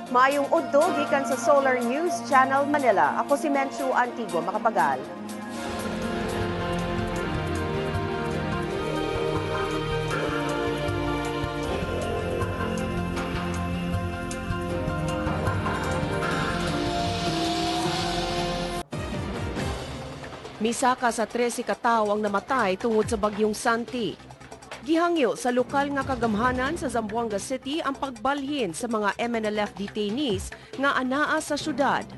Maayong udto gikan sa Solar News Channel Manila. Ako si Menchu Antigua Makapagal. Misaka sa 13 ka tawo ang namatay tungod sa bagyong Santi. Gihangyo sa lokal nga kagamhanan sa Zamboanga City ang pagbalhin sa mga MNLF detainees nga anaa sa syudad.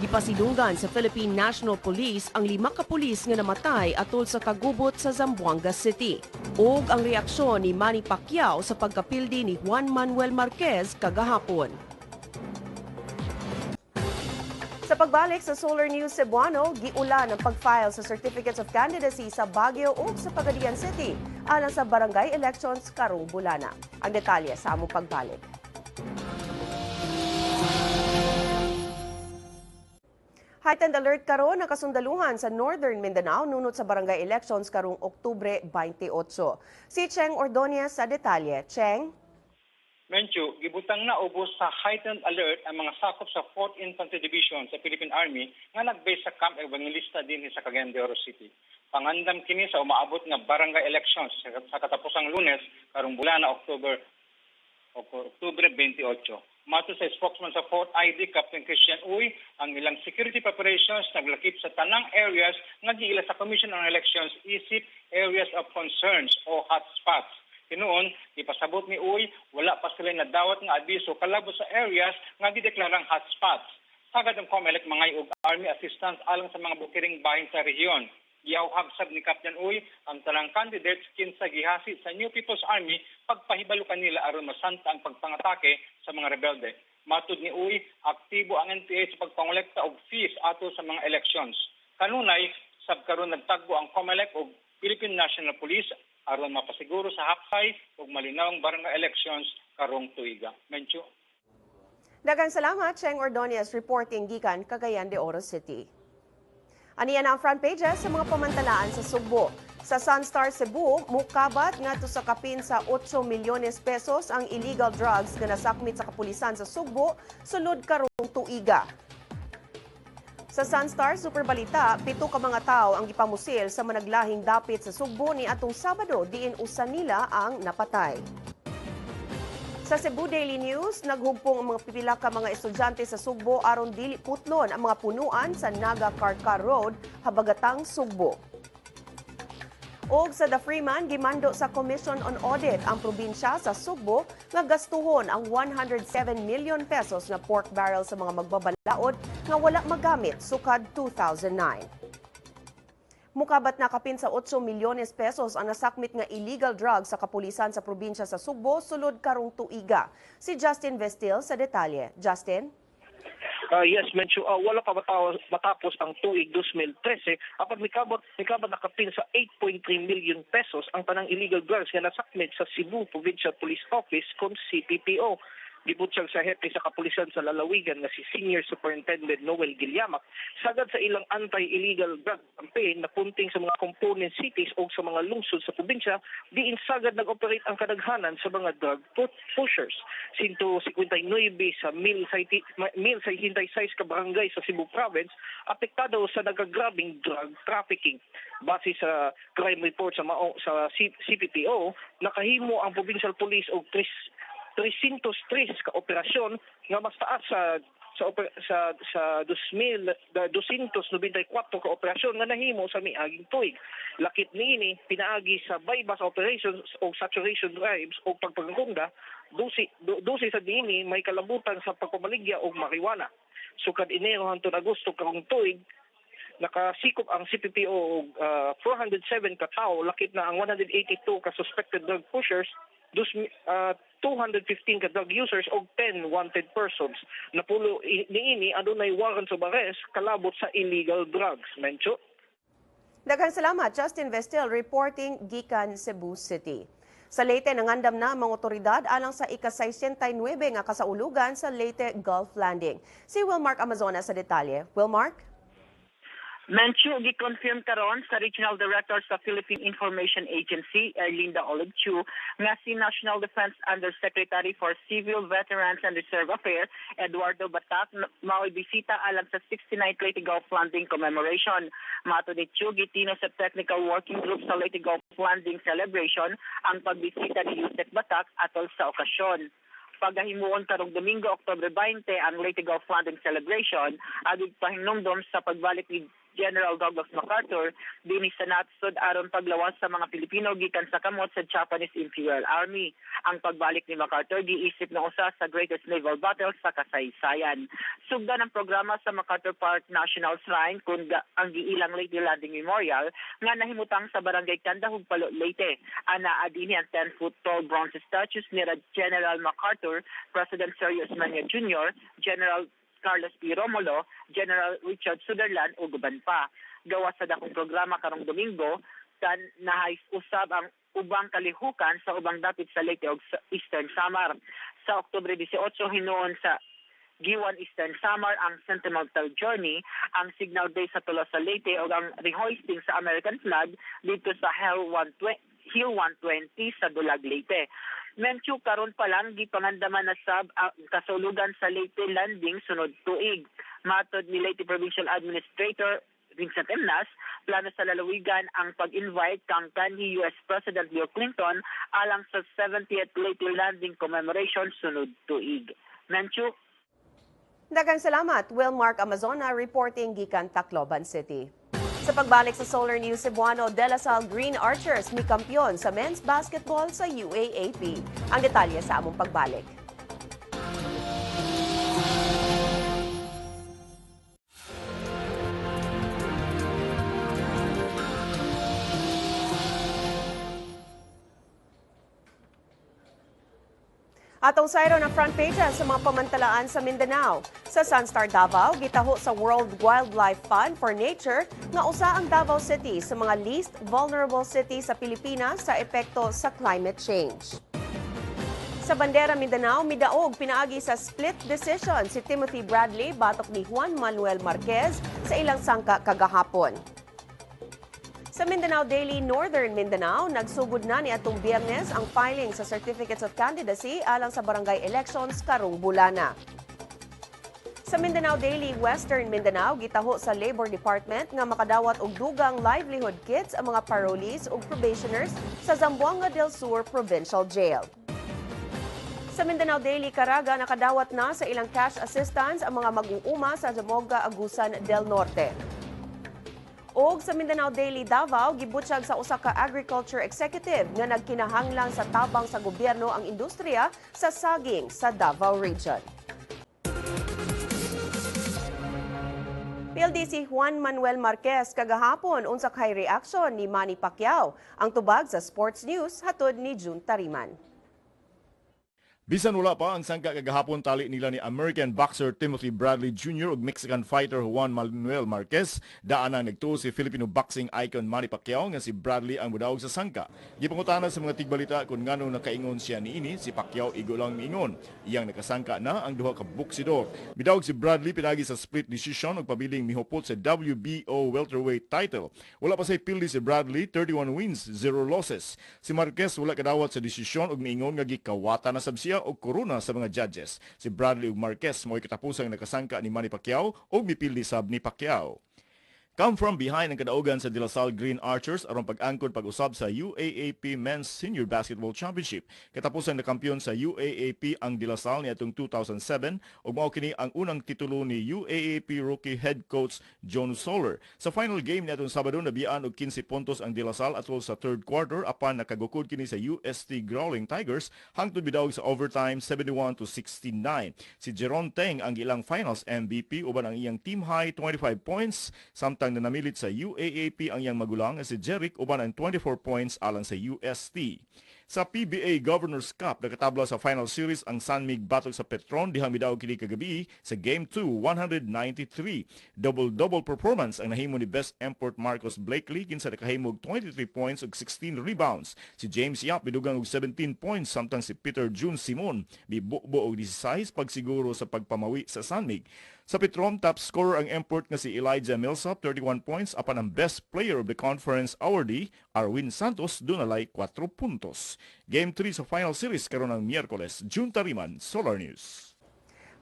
Gipasidunggan sa Philippine National Police ang 5 ka pulis nga namatay atol sa kagubot sa Zamboanga City. Ug ang reaksyon ni Manny Pacquiao sa pagkapildi ni Juan Manuel Marquez kagahapon. Sa pagbalik sa Solar News Cebuano, giulan ang pag-file sa Certificates of Candidacy sa Baguio ug sa Pagadian City alang sa barangay elections karong bulana. Ang detalye sa among pagbalik. Heightened alert karon ang kasundaluhan sa Northern Mindanao nunot sa barangay elections karong Oktubre 28. Si Cheng Ordonez sa detalye. Cheng? Menchu, gibutang na ubos sa heightened alert ang mga sakop sa 4th Infantry Division sa Philippine Army nga nag-base sa Camp Evangelista din sa Cagayan de Oro City. Pangandam kini sa umaabot nga barangay elections sa katapusang Lunes karong bulana Oktubre 28. Mato sa spokesman sa 4th ID Captain Christian Uy, ang ilang security preparations naglakip sa tanang areas nga giila sa Commission on Elections isip areas of concerns o hotspots. Tinuon, ipasabot ni Uy, wala pa sila nadawat nga abiso kalabot sa areas nga gideklarang hotspots. Sagad ang COMELEC mangay og Army assistance alang sa mga bukiring bahin sa rehiyon. Iawhagsab ni Captain Uy ang tanang candidates kinsa gihasi sa New People's Army pagpahibalo kanila aron masanta ang pagpangatake sa mga rebelde. Matud ni Uy, aktibo ang NPA sa pagpangolekta og fees ato sa mga elections. Kanunay, sabkaron nagtagbo ang COMELEC og Philippine National Police aron mapasiguro sa hapsay ug malinawng barangay elections karong tuiga. Menchu. Daghang salamat, Cheng Ordonez, reporting gikan Cagayan de Oro City. Aniyan ang front pages sa mga pamantalaan sa Sugbo. Sa Sunstar Cebu, mukabat ngadto sa kapin sa 8 milyones pesos ang illegal drugs nga nasakmit sa kapulisan sa Sugbo sulod karong tuiga. Sa Sunstar Super Balita, 7 ka mga tao ang gipamusil sa managlahing dapit sa Sugbo ni atong Sabado diin usa nila ang napatay. Sa Cebu Daily News, naghugpong ang mga pipila ka mga estudyante sa Sugbo aron dili putlon ang mga punuan sa Naga Carcar Road, Habagatang, Sugbo. Og sa The Freeman, gimando sa Commission on Audit ang probinsya sa Sugbo nga gastuhon ang 107 million pesos na pork barrel sa mga magbabalaod nga wala magamit sukad 2009. Mukabat na kapin sa 8 milyones pesos ang nasakmit nga illegal drugs sa kapulisan sa probinsya sa Sugbo sulod karong tuiga. Si Justin Vestil sa detalye. Justin? Yes, Menchu, wala pa matapos ang tuig 2013 apan mikabot nakapin sa 8.3 million pesos ang tanang illegal drugs nga nasakmit sa Cebu Provincial Police Office kon CPPO. Gibutyag sa hepe sa kapulisan sa Lalawigan na si Senior Superintendent Noel Guilliamac sagad sa ilang anti-illegal drug campaign na punting sa mga component cities o sa mga lungsod sa probinsya diin sagad nag-operate ang kadaghanan sa mga drug pushers. 159 sa 1,066 ka barangay sa Cebu Province apektado sa nagagrabing drug trafficking. Base sa crime report sa CPPO, nakahimo ang Provincial Police og 303 ka operasyon nga mas taas sa 294 ka operasyon nga nahimo sa miaging tuig. Lakip niini pinaagi sa bypass operations o saturation drives o pagpagkunda, dusi sa niini may kalabutan sa pagpamaligya o marijuana. Sukad Enero hangtod Agosto karong tuig, nakasikop ang CPPO og 407 ka tawo, lakip na ang 182 ka suspected drug pushers, 215 ka drug users o 10 wanted persons. Napulo niini adunay warrants of arrest kalabot sa illegal drugs. Mencho. Daghang salamat, Justin Vestil, reporting gikan Cebu City. Sa Leyte, nangandam na ang mga otoridad alang sa ika-69 nga kasaulugan sa Leyte Gulf Landing. Si Wilmark Amazona sa detalye. Wilmark? Menchu gi-confirm karon sa Regional Director sa Philippine Information Agency, Erlinda Olegchu, nga si National Defense Undersecretary for Civil, Veterans and Reserve Affairs, Eduardo Batak, mao'y bisita alang sa 69th Leyte Gulf Landing Commemoration. Mato ni Chu, gitino sa Technical Working Group sa Leyte Gulf Landing Celebration ang pagbisita ni Yusek Batak atol sa okasyon. Pagahimuon karong Domingo, Oktubre 20, ang Leyte Gulf Landing Celebration, agig pahinumdom sa pagbalik ni General Douglas MacArthur dinhi sa natsod aron paglawas sa mga Pilipino gikan sa kamot sa Japanese Imperial Army. Ang pagbalik ni MacArthur giisip na usa sa greatest naval battle sa kasaysayan. Sugdan ang programa sa MacArthur Park National Shrine kun ang giilang Leyte Landing Memorial nga nahimutang sa Barangay Candahug, Palo, Leyte. Anaa dinhi ang 10-foot tall bronze statues ni General MacArthur, President Sergio Osmeña Jr., General Carlos P. Romulo, General Richard Sutherland ug uban pa. Gawa sa dakong programa karong Domingo, kan usab ang ubang kalihukan sa ubang dapit sa Leyte ug sa Eastern Samar. Sa Oktubre 18 hinuon sa Giwan Eastern Samar ang Sentimental Journey, ang Signal Day sa tulo sa Leyte ug ang rehoisting sa American flag dito sa Hill 120 sa Dulag, Leyte. Menchu karon pa lang gipangandaman na sab ang kasulugan sa Leyte Landing sunod tuig. Matod ni Leyte Provincial Administrator Vincent Emnas, plano sa lalawigan ang pag-invite kang kanhi US President Bill Clinton alang sa 70th Leyte Landing Commemoration sunod tuig. Menchu. Daghang salamat, Wilmark Amazona reporting gikan Tacloban City. Sa pagbalik sa Solar News, Cebuano de la Salle Green Archers may kampyon sa men's basketball sa UAAP. Ang detalye sa among pagbalik. Atong sayro ng front pages sa mga pamantalaan sa Mindanao. Sa Sunstar Davao, gitaho sa World Wildlife Fund for Nature nga usa ang Davao City sa mga least vulnerable city sa Pilipinas sa epekto sa climate change. Sa Bandera Mindanao, midaog pinaagi sa split decision si Timothy Bradley batok ni Juan Manuel Marquez sa ilang sangka kagahapon. Sa Mindanao Daily Northern Mindanao, nagsugod na ni atong Biyernes ang filing sa Certificates of Candidacy alang sa barangay elections karong bulana. Sa Mindanao Daily Western Mindanao, gitaho sa Labor Department nga makadawat og dugang livelihood kits ang mga parolees ug probationers sa Zamboanga del Sur Provincial Jail. Sa Mindanao Daily Caraga, nakadawat na sa ilang cash assistance ang mga mag-uuma sa Zamboanga Agusan del Norte. Og sa Mindanao Daily Davao, gibutsyag sa usa ka agriculture executive nga nagkinahanglan sa tabang sa gobyerno ang industriya sa saging sa Davao Region. PLD si Juan Manuel Marquez kagahapon unsa kay reaksyon ni Manny Pacquiao. Ang tubag sa Sports News hatod ni June Tariman. Bisan wala pa ang sangka kagahapon tali nila ni American boxer Timothy Bradley Jr. ug Mexican fighter Juan Manuel Marquez, daan ang nagtuo si Filipino boxing icon Manny Pacquiao nga si Bradley ang mudaog sa sangka. Gipangutana sa mga tigbalita kung nganong nakaingon siya niini, si Pacquiao igo lang niingon. Iyang nakasangka na ang duha ka boksidor. Midaog si Bradley pinagi sa split decision ug pabiling mihupot sa WBO welterweight title. Wala pa say pildi si Bradley, 31 wins, 0 losses. Si Marquez wala kadawat sa desisyon ug niingon nga gikawata na sab siya o korona sa mga judges. Si Bradley ug Marquez mo'y katapusang nakasangka ni Manny Pacquiao o mipildi sab ni Pacquiao. Come from behind ang kadaugan sa De La Salle Green Archers aron pag-angkon pag-usab sa UAAP Men's Senior Basketball Championship. Katapusang nakampiyon sa UAAP ang De La Salle niadtong 2007 ug mao kini ang unang titulo ni UAAP rookie head coach John Soler. Sa final game niadtong Sabado nabiyaan og 15 puntos ang De La Salle atol sa third quarter apan nakagukod kini sa UST Growling Tigers hangtod bidaog sa overtime 71-69. Si Jeron Teng ang ilang finals MVP uban ang iyang team high 25 points samtang na namilit sa UAAP ang iyang magulang si Jeric uban ang 24 points alang sa UST. Sa PBA Governors Cup, nakatabla sa final series ang Sanmig Battle sa Petron dihang midaog kini kagabi sa Game 2, 193. Double-double performance ang nahimo ni Best Import Marcos Blakely kinsa nakahimog 23 points ug 16 rebounds. Si James Yap bidugang og 17 points samtang si Peter June Simon bibuo og 16 pagsiguro sa pagpamawi sa Sanmig. Sa Petron, top scorer ang import nga si Elijah Millsap, 31 points, apan ang best player of the conference awardee, Arwin Santos, dunalay 4 puntos. Game 3 sa final series karon ng Miyerkules, June Tariman, Solar News.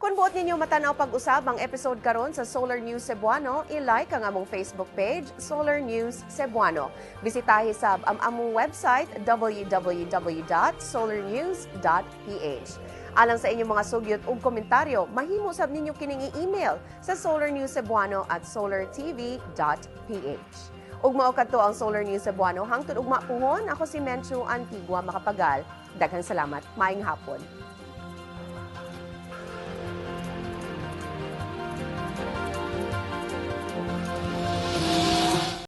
Kung buot ninyo matanaw pag-usab ang episode karon sa Solar News Cebuano, i-like ang among Facebook page, Solar News Cebuano. Bisitahi sab ang among website, www.solarnews.ph. Alang sa inyong mga sugyot ug komentaryo, mahimo sab ninyo kining i-email sa solarnewscebuano@solartv.ph. Ug mao kadto ang Solar News Cebuano hangtod ugma puhon, ako si Menchu Antigua Makapagal. Daghang salamat, maayong hapon.